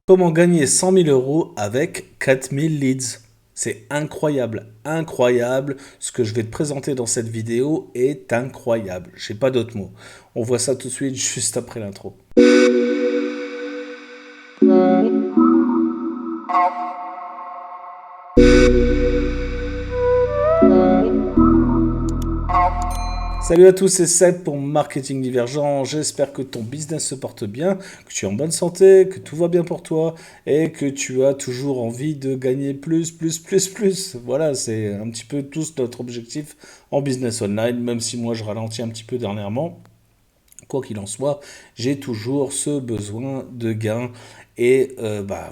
Comment gagner 100 000 euros avec 4000 leads? C'est incroyable, incroyable. Ce que je vais te présenter dans cette vidéo est incroyable. J'ai pas d'autres mots. On voit ça tout de suite juste après l'intro. Salut à tous, c'est Seb pour Marketing Divergent. J'espère que ton business se porte bien, que tu es en bonne santé, que tout va bien pour toi et que tu as toujours envie de gagner plus, plus, plus, plus. Voilà, c'est un petit peu tous notre objectif en business online, même si moi je ralentis un petit peu dernièrement. Quoi qu'il en soit, j'ai toujours ce besoin de gain et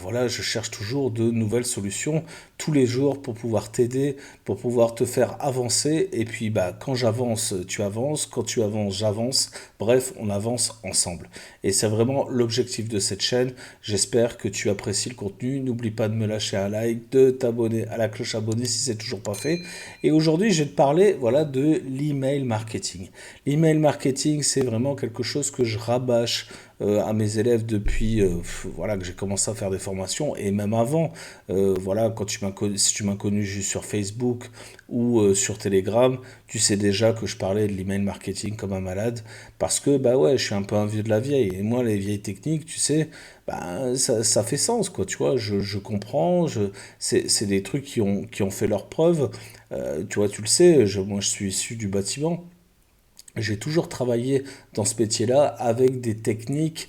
voilà, je cherche toujours de nouvelles solutions tous les jours pour pouvoir t'aider, pour pouvoir te faire avancer. Et puis quand j'avance, tu avances, quand tu avances, j'avance. Bref, on avance ensemble. Et c'est vraiment l'objectif de cette chaîne. J'espère que tu apprécies le contenu. N'oublie pas de me lâcher un like, de t'abonner à la cloche abonnée si c'est toujours pas fait. Et aujourd'hui, je vais te parler voilà, de l'email marketing. L'email marketing, c'est vraiment quelque chose que je rabâche à mes élèves depuis voilà, que j'ai commencé à faire des formations et même avant. Voilà, quand si tu m'as connu juste sur Facebook ou sur Telegram, tu sais déjà que je parlais de l'email marketing comme un malade parce que bah ouais, je suis un peu un vieux de la vieille et moi les vieilles techniques, tu sais, bah, ça fait sens quoi, tu vois, je comprends, c'est des trucs qui ont fait leurs preuves. Tu vois, tu le sais, moi je suis issu du bâtiment. J'ai toujours travaillé dans ce métier-là avec des techniques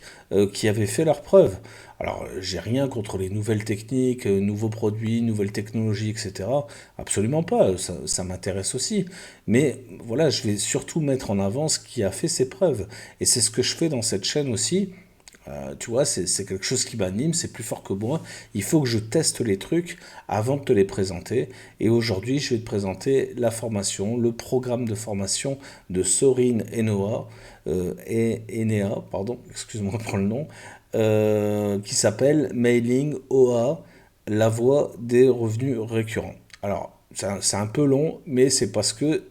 qui avaient fait leurs preuves. Alors, j'ai rien contre les nouvelles techniques, nouveaux produits, nouvelles technologies, etc. Absolument pas, ça m'intéresse aussi. Mais voilà, je vais surtout mettre en avant ce qui a fait ses preuves. Et c'est ce que je fais dans cette chaîne aussi. Tu vois, c'est quelque chose qui m'anime, c'est plus fort que moi. Il faut que je teste les trucs avant de te les présenter. Et aujourd'hui, je vais te présenter la formation, le programme de formation de Sorine Enoa, Enea, pardon, excuse-moi pour le nom, qui s'appelle Mailing OA, la voie des revenus récurrents. Alors, c'est un peu long, mais c'est parce que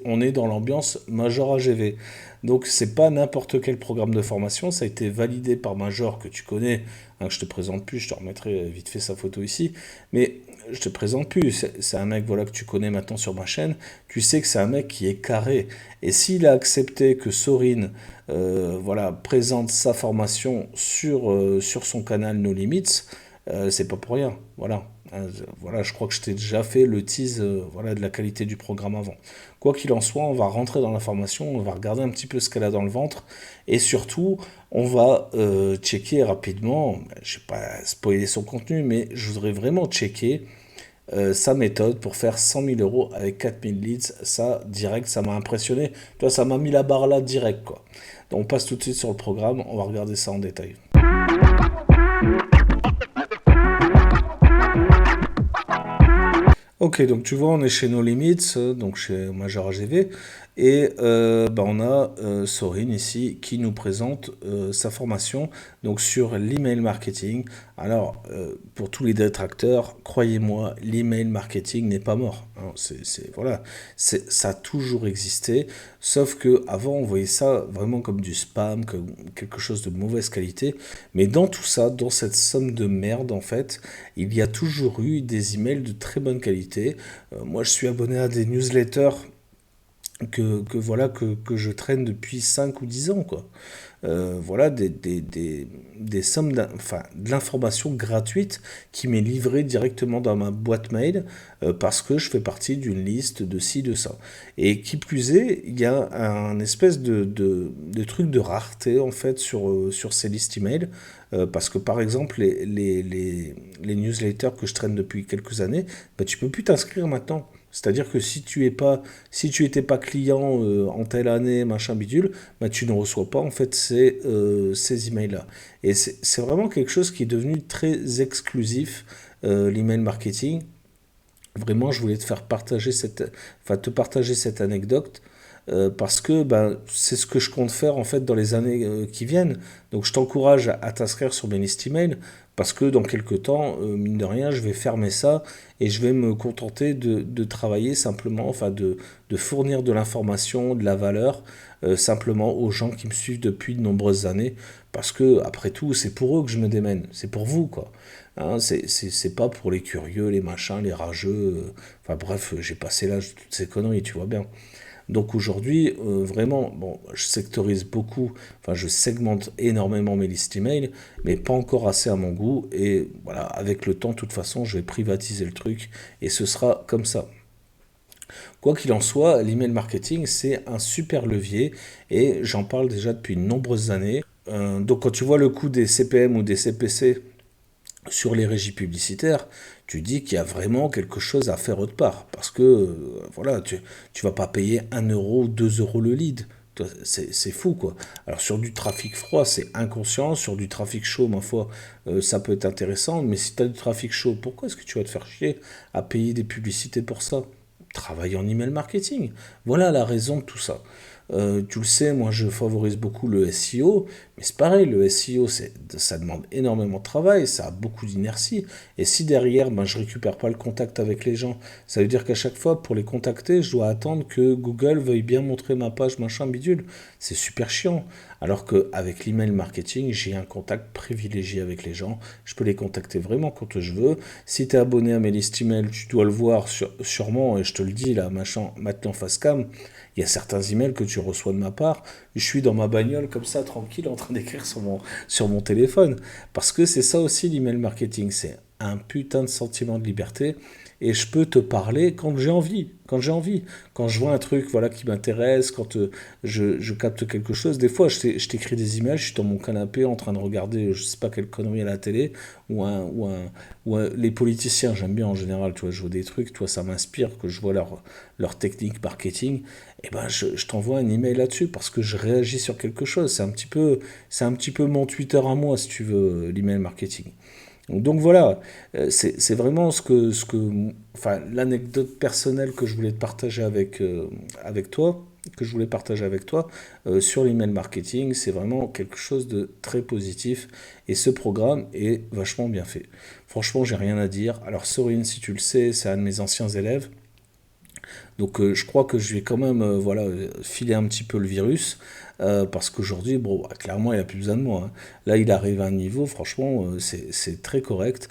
on est dans l'ambiance Major AGV. Donc c'est pas n'importe quel programme de formation, ça a été validé par Major que tu connais, hein, que je te présente plus, je te remettrai vite fait sa photo ici, mais je te présente plus, c'est un mec voilà, que tu connais maintenant sur ma chaîne, tu sais que c'est un mec qui est carré, et s'il a accepté que Sorine voilà, présente sa formation sur son canal No Limits, c'est pas pour rien, voilà. Voilà, je crois que je t'ai déjà fait le tease voilà, de la qualité du programme avant. Quoi qu'il en soit, on va rentrer dans la formation, on va regarder un petit peu ce qu'elle a dans le ventre, et surtout, on va checker rapidement, je ne vais pas spoiler son contenu, mais je voudrais vraiment checker sa méthode pour faire 100 000 euros avec 4000 leads. Ça, direct, ça m'a impressionné. Toi, ça m'a mis la barre là, direct, quoi. Donc, on passe tout de suite sur le programme, on va regarder ça en détail. Ok, donc tu vois, on est chez No Limits, donc chez Major AGV, et on a Sorine ici qui nous présente sa formation donc sur l'email marketing. Alors, pour tous les détracteurs, croyez-moi, l'email marketing n'est pas mort, hein. Voilà, ça a toujours existé, sauf que avant on voyait ça vraiment comme du spam, comme quelque chose de mauvaise qualité. Mais dans tout ça, dans cette somme de merde, en fait, il y a toujours eu des emails de très bonne qualité. Moi, je suis abonné à des newsletters que je traîne depuis 5 ou 10 ans, quoi. Voilà des sommes, enfin, de l'information gratuite qui m'est livrée directement dans ma boîte mail parce que je fais partie d'une liste de ci, de ça. Et qui plus est, il y a un espèce de truc de rareté en fait sur ces listes email parce que par exemple les newsletters que je traîne depuis quelques années, bah, tu peux plus t'inscrire maintenant. C'est-à-dire que si tu étais pas client en telle année, machin bidule, bah, tu ne reçois pas en fait ces emails-là. Et c'est vraiment quelque chose qui est devenu très exclusif, l'email marketing. Vraiment, je voulais te partager cette anecdote parce que ben, c'est ce que je compte faire en fait dans les années qui viennent. Donc je t'encourage à t'inscrire sur mes listes email parce que dans quelques temps, mine de rien, je vais fermer ça et je vais me contenter de travailler simplement, enfin de fournir de l'information, de la valeur simplement aux gens qui me suivent depuis de nombreuses années parce que, après tout, c'est pour eux que je me démène, c'est pour vous, quoi. Hein, c'est pas pour les curieux, les machins, les rageux, enfin bref, j'ai passé l'âge de toutes ces conneries, tu vois bien. Donc aujourd'hui, vraiment, bon, je sectorise beaucoup, enfin je segmente énormément mes listes email, mais pas encore assez à mon goût. Et voilà, avec le temps, de toute façon, je vais privatiser le truc et ce sera comme ça. Quoi qu'il en soit, l'email marketing, c'est un super levier et j'en parle déjà depuis de nombreuses années. Donc quand tu vois le coût des CPM ou des CPC sur les régies publicitaires, tu dis qu'il y a vraiment quelque chose à faire autre part. Parce que, voilà, tu vas pas payer 1 euro ou 2 euros le lead. C'est fou, quoi. Alors, sur du trafic froid, c'est inconscient. Sur du trafic chaud, ma foi, ça peut être intéressant. Mais si tu as du trafic chaud, pourquoi est-ce que tu vas te faire chier à payer des publicités pour ça? Travaille en email marketing. Voilà la raison de tout ça. Tu le sais, moi je favorise beaucoup le SEO, mais c'est pareil, le SEO ça demande énormément de travail, ça a beaucoup d'inertie, et si derrière ben, je récupère pas le contact avec les gens, ça veut dire qu'à chaque fois pour les contacter, je dois attendre que Google veuille bien montrer ma page machin bidule. C'est super chiant. Alors qu'avec l'email marketing, j'ai un contact privilégié avec les gens, je peux les contacter vraiment quand je veux. Si tu es abonné à mes listes email, tu dois le voir sûrement, et je te le dis là, machin, maintenant face cam. Il y a certains emails que tu reçois de ma part, je suis dans ma bagnole comme ça, tranquille, en train d'écrire sur mon téléphone. Parce que c'est ça aussi l'email marketing, c'est un putain de sentiment de liberté. Et je peux te parler quand j'ai envie, quand j'ai envie. Quand je vois un truc voilà, qui m'intéresse, quand je capte quelque chose. Des fois, je t'écris des emails, je suis dans mon canapé en train de regarder je sais pas quelle connerie à la télé, les politiciens, j'aime bien en général, tu vois, je vois des trucs, toi, ça m'inspire, que je vois leur technique marketing, et ben je t'envoie un email là-dessus parce que je réagis sur quelque chose. C'est un petit peu mon Twitter à moi, si tu veux, l'email marketing. Donc voilà, c'est vraiment enfin, l'anecdote personnelle que je voulais te partager avec toi, que je voulais partager avec toi sur l'email marketing. C'est vraiment quelque chose de très positif et ce programme est vachement bien fait. Franchement, j'ai rien à dire. Alors, Sorine, si tu le sais, c'est un de mes anciens élèves. Donc je crois que je vais quand même voilà, filer un petit peu le virus, parce qu'aujourd'hui, bon, bah, clairement, il n'a plus besoin de moi. Hein. Là, il arrive à un niveau, franchement, c'est très correct.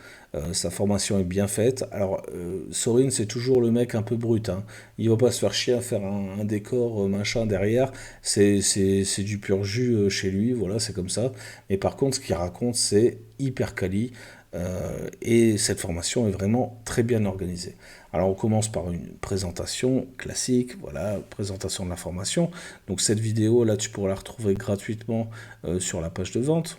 Sa formation est bien faite. Alors, Sorin, c'est toujours le mec un peu brut. Hein. Il va pas se faire chier à faire un décor machin derrière. C'est du pur jus chez lui, voilà, c'est comme ça. Mais par contre, ce qu'il raconte, c'est hyper quali. Et cette formation est vraiment très bien organisée. Alors on commence par une présentation classique, voilà, présentation de la formation. Donc cette vidéo là tu pourras la retrouver gratuitement sur la page de vente.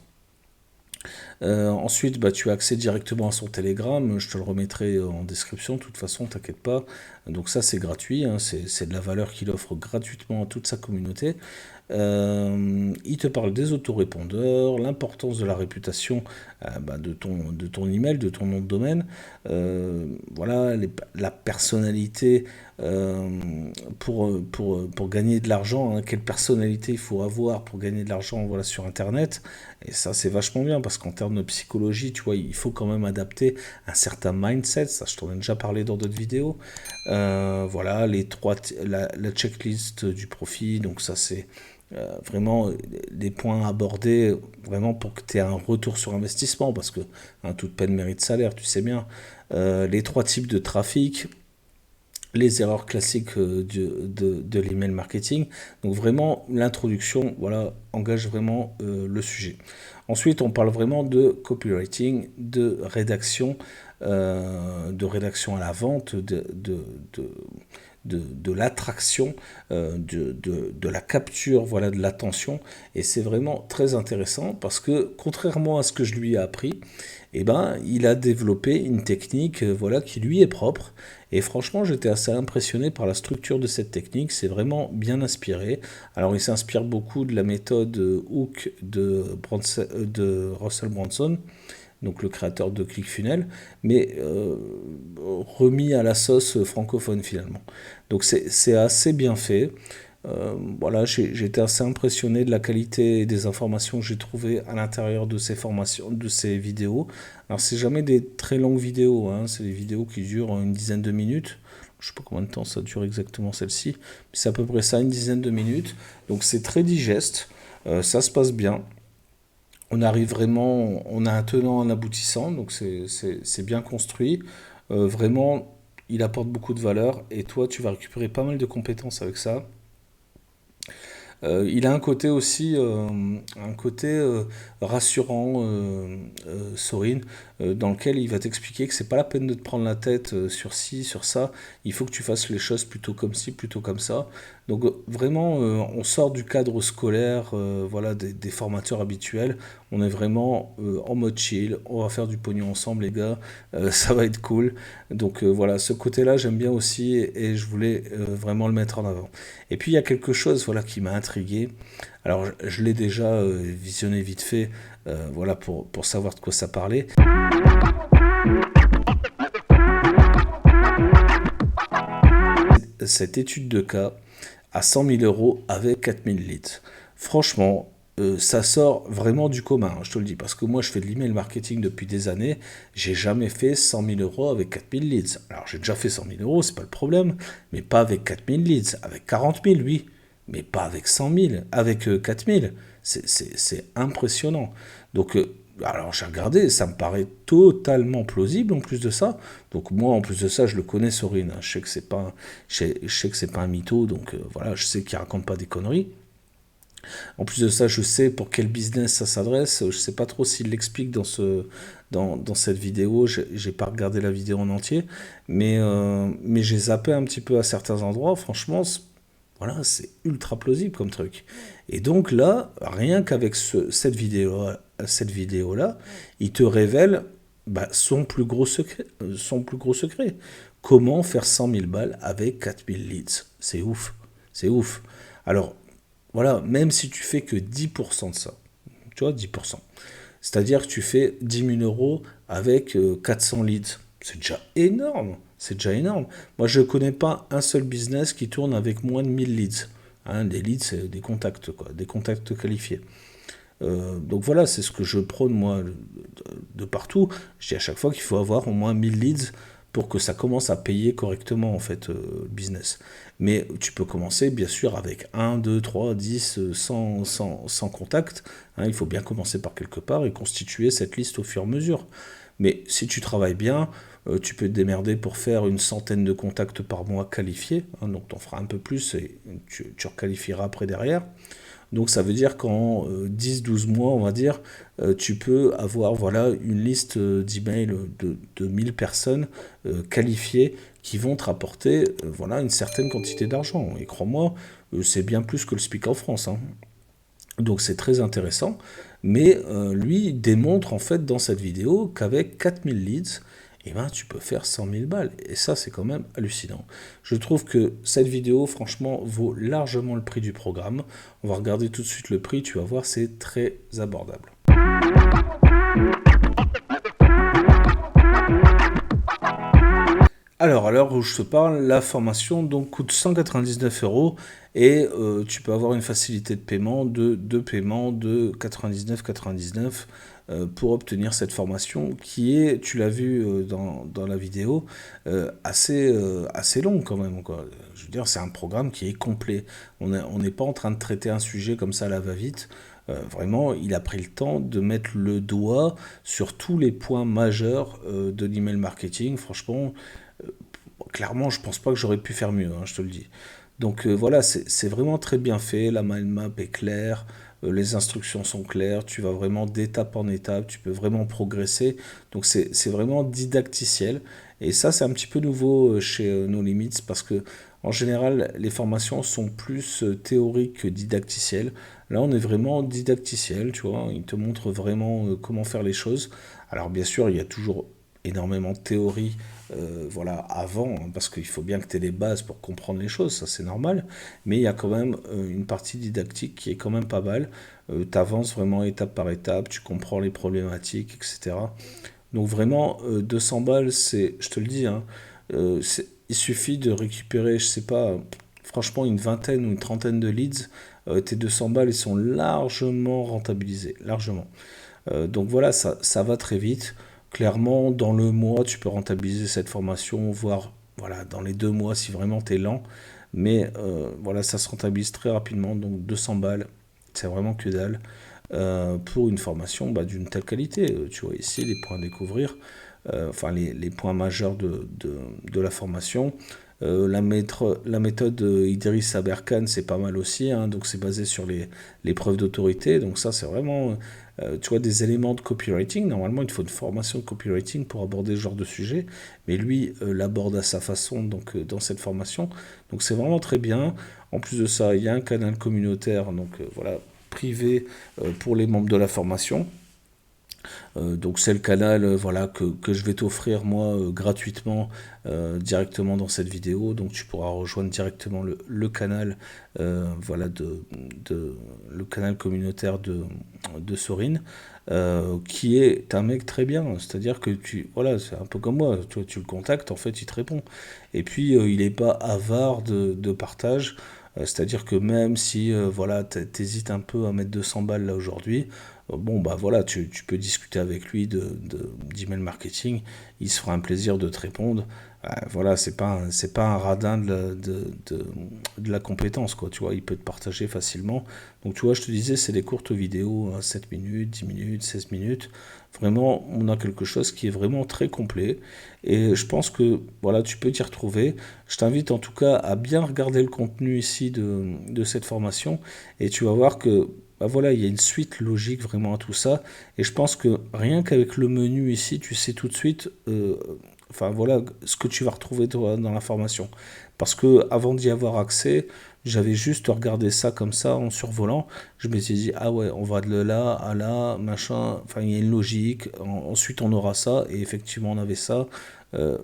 Ensuite, bah, tu as accès directement à son Telegram, je te le remettrai en description, de toute façon, t'inquiète pas. Donc ça, c'est gratuit, hein, c'est de la valeur qu'il offre gratuitement à toute sa communauté. Il te parle des autorépondeurs, l'importance de la réputation bah, de ton email, de ton nom de domaine, voilà, la personnalité pour gagner de l'argent, hein, quelle personnalité il faut avoir pour gagner de l'argent voilà, sur Internet. Et ça, c'est vachement bien parce qu'en termes de psychologie, tu vois, il faut quand même adapter un certain mindset. Ça, je t'en ai déjà parlé dans d'autres vidéos. Voilà, la checklist du profit. Donc ça, c'est vraiment des points abordés vraiment pour que tu aies un retour sur investissement parce que hein, toute peine mérite salaire, tu sais bien. Les 3 types de trafic, les erreurs classiques de l'email marketing. Donc vraiment, l'introduction, voilà, engage vraiment le sujet. Ensuite, on parle vraiment de copywriting, de rédaction à la vente, de l'attraction, de la capture, voilà, de l'attention. Et c'est vraiment très intéressant parce que contrairement à ce que je lui ai appris, eh ben, il a développé une technique voilà, qui lui est propre. Et franchement, j'étais assez impressionné par la structure de cette technique. C'est vraiment bien inspiré. Alors, il s'inspire beaucoup de la méthode Hook de Russell Brunson, donc le créateur de ClickFunnels, mais remis à la sauce francophone finalement. Donc, c'est assez bien fait. Voilà, j'ai été assez impressionné de la qualité des informations que j'ai trouvées à l'intérieur de ces formations, de ces vidéos. Alors, c'est jamais des très longues vidéos, hein, c'est des vidéos qui durent une dizaine de minutes. Je sais pas combien de temps ça dure exactement celle-ci, mais c'est à peu près ça, une dizaine de minutes. Donc, c'est très digeste, ça se passe bien. On arrive vraiment, on a un tenant, un aboutissant, donc c'est bien construit. Vraiment, il apporte beaucoup de valeur et toi, tu vas récupérer pas mal de compétences avec ça. Il a un côté aussi, un côté rassurant, Sorin, dans lequel il va t'expliquer que c'est pas la peine de te prendre la tête sur ci, sur ça. Il faut que tu fasses les choses plutôt comme ci, plutôt comme ça. Donc vraiment, on sort du cadre scolaire, voilà, des formateurs habituels. On est vraiment en mode chill. On va faire du pognon ensemble, les gars. Ça va être cool. Donc voilà, ce côté-là, j'aime bien aussi et je voulais vraiment le mettre en avant. Et puis il y a quelque chose voilà, qui m'a intrigué. Alors je l'ai déjà visionné vite fait voilà, pour savoir de quoi ça parlait. Cette étude de cas à 100 000 euros avec 4 000 leads. Franchement, ça sort vraiment du commun, hein, je te le dis, parce que moi je fais de l'email marketing depuis des années, j'ai jamais fait 100 000 euros avec 4 000 leads. Alors j'ai déjà fait 100 000 euros, c'est pas le problème, mais pas avec 4 000 leads, avec 40 000, oui, mais pas avec 100 000, avec 4 000. C'est impressionnant. Donc, alors j'ai regardé, ça me paraît totalement plausible en plus de ça. Donc moi, en plus de ça, je le connais, Sorine, hein. Je sais que c'est pas, je sais que c'est pas un mytho, donc voilà, je sais qu'il raconte pas des conneries. En plus de ça, je sais pour quel business ça s'adresse. Je sais pas trop s'il l'explique dans cette vidéo. J'ai pas regardé la vidéo en entier, mais j'ai zappé un petit peu à certains endroits. Franchement, voilà, c'est ultra plausible comme truc. Et donc là, rien qu'avec cette vidéo-là, il te révèle bah, son plus gros secret. Comment faire 100 000 balles avec 4 000 leads. C'est ouf. C'est ouf. Alors, voilà, même si tu fais que 10% de ça, tu vois, 10%. C'est-à-dire que tu fais 10 000 euros avec 400 leads. C'est déjà énorme. C'est déjà énorme. Moi, je ne connais pas un seul business qui tourne avec moins de 1000 leads. Hein, des leads, c'est des contacts, quoi, des contacts qualifiés. Donc voilà, c'est ce que je prône moi de partout. Je dis à chaque fois qu'il faut avoir au moins 1000 leads pour que ça commence à payer correctement en fait le business. Mais tu peux commencer bien sûr avec 1, 2, 3, 10, 100 contacts. Hein, il faut bien commencer par quelque part et constituer cette liste au fur et à mesure. Mais si tu travailles bien, tu peux te démerder pour faire une centaine de contacts par mois qualifiés. Hein, donc tu en feras un peu plus et tu requalifieras après derrière. Donc ça veut dire qu'en 10-12 mois, on va dire, tu peux avoir voilà, une liste d'emails de 1000 personnes qualifiées qui vont te rapporter voilà, une certaine quantité d'argent. Et crois-moi, c'est bien plus que le SPIC en France, hein. Donc c'est très intéressant. Mais lui démontre en fait dans cette vidéo qu'avec 4000 leads, eh ben, tu peux faire 100 000 balles. Et ça, c'est quand même hallucinant. Je trouve que cette vidéo, franchement, vaut largement le prix du programme. On va regarder tout de suite le prix, tu vas voir, c'est très abordable. Alors, à l'heure où je te parle, la formation donc coûte 199 euros et tu peux avoir une facilité de paiement de paiement de 99,99 pour obtenir cette formation qui est, tu l'as vu dans la vidéo, assez longue quand même, quoi. Je veux dire, c'est un programme qui est complet. On n'est pas en train de traiter un sujet comme ça à la va-vite. Vraiment, il a pris le temps de mettre le doigt sur tous les points majeurs de l'email marketing. Franchement, clairement, je pense pas que j'aurais pu faire mieux, hein, je te le dis. Donc voilà, c'est vraiment très bien fait, la mind map est claire, les instructions sont claires, tu vas vraiment d'étape en étape, tu peux vraiment progresser. Donc c'est vraiment didacticiel. Et ça, c'est un petit peu nouveau chez No Limits parce que en général, les formations sont plus théoriques que didacticielles. Là, on est vraiment didacticiel, tu vois, il te montre vraiment comment faire les choses. Alors bien sûr, il y a toujours énormément de théorie voilà, avant, hein, parce qu'il faut bien que tu aies les bases pour comprendre les choses, ça c'est normal, mais il y a quand même une partie didactique qui est quand même pas mal. Tu avances vraiment étape par étape, tu comprends les problématiques, etc. Donc vraiment, 200 balles, c'est, je te le dis, hein, il suffit de récupérer, je sais pas, franchement une vingtaine ou une trentaine de leads, tes 200 balles, ils sont largement rentabilisés, largement. Donc voilà, ça va très vite. Clairement, dans le mois, tu peux rentabiliser cette formation, voire voilà, dans les 2 mois si vraiment tu es lent. Mais voilà, ça se rentabilise très rapidement. Donc 200 balles, c'est vraiment que dalle. pour une formation d'une telle qualité. Tu vois ici les points à découvrir, enfin les points majeurs de la formation. La méthode Idriss Aberkan, c'est pas mal aussi, hein, donc c'est basé sur les preuves d'autorité, donc ça c'est vraiment, tu vois, des éléments de copywriting. Normalement il te faut une formation de copywriting pour aborder ce genre de sujet, mais lui l'aborde à sa façon donc, dans cette formation, donc c'est vraiment très bien. En plus de ça, il y a un canal communautaire, donc voilà, privé pour les membres de la formation. Donc c'est le canal voilà, que je vais t'offrir moi gratuitement directement dans cette vidéo. Donc tu pourras rejoindre directement le canal voilà, le canal communautaire de Sorine, qui est un mec très bien. C'est-à-dire que voilà, c'est un peu comme moi, tu le contactes, en fait il te répond. Et puis il n'est pas avare de partage. C'est-à-dire que même si voilà, t'hésites un peu à mettre 200 balles là aujourd'hui, bon bah voilà, tu peux discuter avec lui d'email marketing, il se fera un plaisir de te répondre. Voilà, c'est pas un radin de la compétence, quoi, tu vois, il peut te partager facilement. Donc tu vois, je te disais, c'est des courtes vidéos, hein, 7 minutes, 10 minutes, 16 minutes. Vraiment, on a quelque chose qui est vraiment très complet. Et je pense que voilà, tu peux t'y retrouver. Je t'invite en tout cas à bien regarder le contenu ici de cette formation. Et tu vas voir que voilà, il y a une suite logique vraiment à tout ça. Et je pense que rien qu'avec le menu ici, tu sais tout de suite enfin voilà ce que tu vas retrouver toi, dans la formation. Parce que avant d'y avoir accès, j'avais juste regardé ça comme ça en survolant. Je me suis dit, ah ouais, on va de là à là, machin. Enfin, il y a une logique. Ensuite, on aura ça. Et effectivement, on avait ça.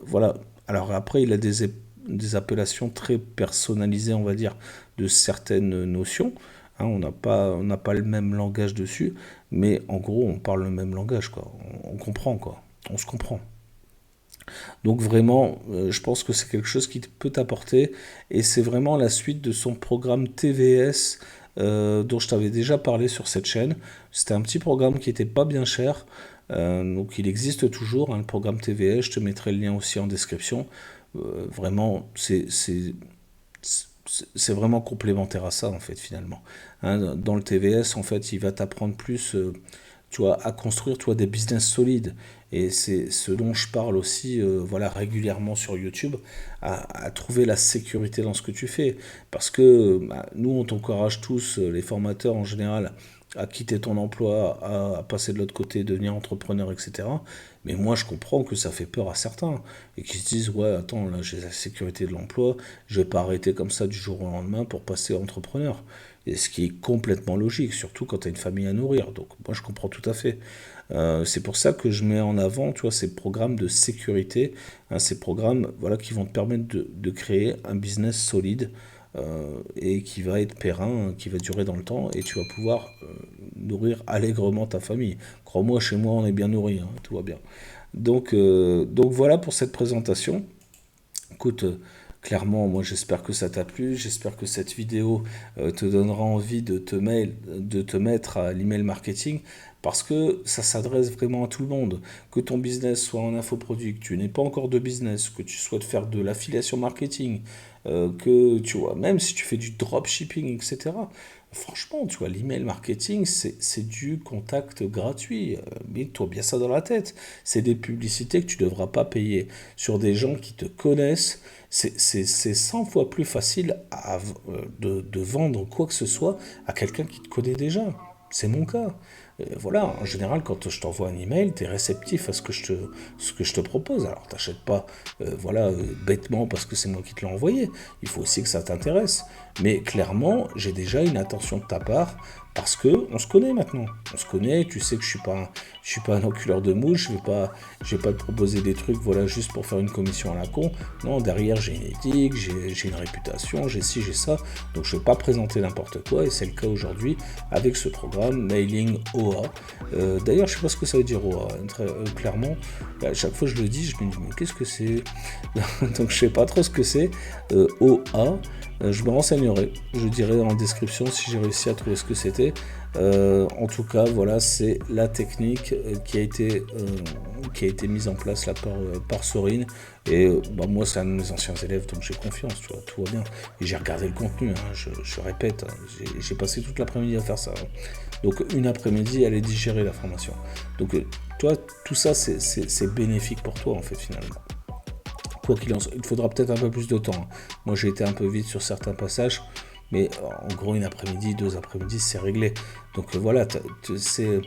Voilà. Alors après, il a des appellations très personnalisées, on va dire, de certaines notions. Hein, on n'a pas le même langage dessus. Mais en gros, on parle le même langage, quoi. On comprend, quoi. On se comprend. Donc vraiment, je pense que c'est quelque chose qui peut t'apporter et c'est vraiment la suite de son programme TVS dont je t'avais déjà parlé sur cette chaîne. C'était un petit programme qui était pas bien cher, donc il existe toujours, hein, le programme TVS, je te mettrai le lien aussi en description. Vraiment, c'est vraiment complémentaire à ça en fait finalement. Hein, dans le TVS, en fait, il va t'apprendre plus tu vois, à construire tu vois, des business solides. Et c'est ce dont je parle aussi voilà, régulièrement sur YouTube, à trouver la sécurité dans ce que tu fais. Parce que nous, on t'encourage tous, les formateurs en général, à quitter ton emploi, à passer de l'autre côté, devenir entrepreneur, etc. Mais moi, je comprends que ça fait peur à certains. Et qui se disent, ouais, attends, là, j'ai la sécurité de l'emploi, je vais pas arrêter comme ça du jour au lendemain pour passer entrepreneur. Et ce qui est complètement logique, surtout quand tu as une famille à nourrir. Donc moi je comprends tout à fait. C'est pour ça que je mets en avant, tu vois, ces programmes de sécurité, hein, ces programmes, voilà, qui vont te permettre de créer un business solide et qui va être périn, qui va durer dans le temps, et tu vas pouvoir nourrir allègrement ta famille. Crois-moi, chez moi, on est bien nourri, hein, tout va bien. Donc voilà pour cette présentation. Écoute, clairement, moi j'espère que ça t'a plu, j'espère que cette vidéo te donnera envie de te mettre à l'email marketing parce que ça s'adresse vraiment à tout le monde. Que ton business soit en infoproduit, que tu n'aies pas encore de business, que tu souhaites faire de l'affiliation marketing, que tu vois, même si tu fais du dropshipping, etc. Franchement, tu vois, l'email marketing, c'est du contact gratuit. Mets-toi bien ça dans la tête. C'est des publicités que tu ne devras pas payer sur des gens qui te connaissent. C'est 100 fois plus facile de vendre quoi que ce soit à quelqu'un qui te connaît déjà. C'est mon cas. Voilà, en général, quand je t'envoie un email, tu es réceptif à ce que je te propose. Alors, t'achètes pas voilà, bêtement parce que c'est moi qui te l'ai envoyé. Il faut aussi que ça t'intéresse. Mais clairement, j'ai déjà une attention de ta part parce que on se connaît maintenant. On se connaît, tu sais que je suis pas un enculeur de mouche, je vais pas te proposer des trucs voilà juste pour faire une commission à la con. Non, derrière j'ai une éthique, j'ai une réputation, j'ai ci, j'ai ça. Donc je vais pas présenter n'importe quoi et c'est le cas aujourd'hui avec ce programme Mailing OA. D'ailleurs, je sais pas ce que ça veut dire OA, clairement. À chaque fois que je le dis, je me dis mais qu'est-ce que c'est? Donc je sais pas trop ce que c'est. OA. Je me renseignerai, je dirai en description si j'ai réussi à trouver ce que c'était. En tout cas, voilà, c'est la technique qui a été mise en place là par Sorine. Et bah, moi, c'est un de mes anciens élèves, donc j'ai confiance, tu vois, tout va bien. Et j'ai regardé le contenu, hein, je répète, hein, j'ai passé toute l'après-midi à faire ça. Hein. Donc une après-midi, elle est digérer la formation. Donc toi, tout ça, c'est bénéfique pour toi, en fait, finalement. Quoi qu'il en soit, il te faudra peut-être un peu plus de temps. Hein. Moi, j'ai été un peu vite sur certains passages. Mais en gros, une après-midi, 2 après-midi, c'est réglé. Donc voilà, c'est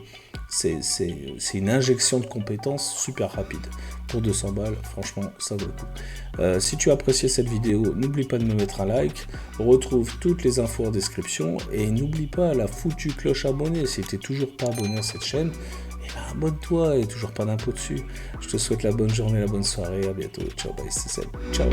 une injection de compétences super rapide. Pour 200 balles, franchement, ça vaut le coup. Si tu as apprécié cette vidéo, n'oublie pas de me mettre un like. Retrouve toutes les infos en description. Et n'oublie pas la foutue cloche abonnée. Si tu n'es toujours pas abonné à cette chaîne, eh ben, abonne-toi et toujours pas d'impôt dessus. Je te souhaite la bonne journée, la bonne soirée. À bientôt. Ciao, bye, c'est Seb. Ciao.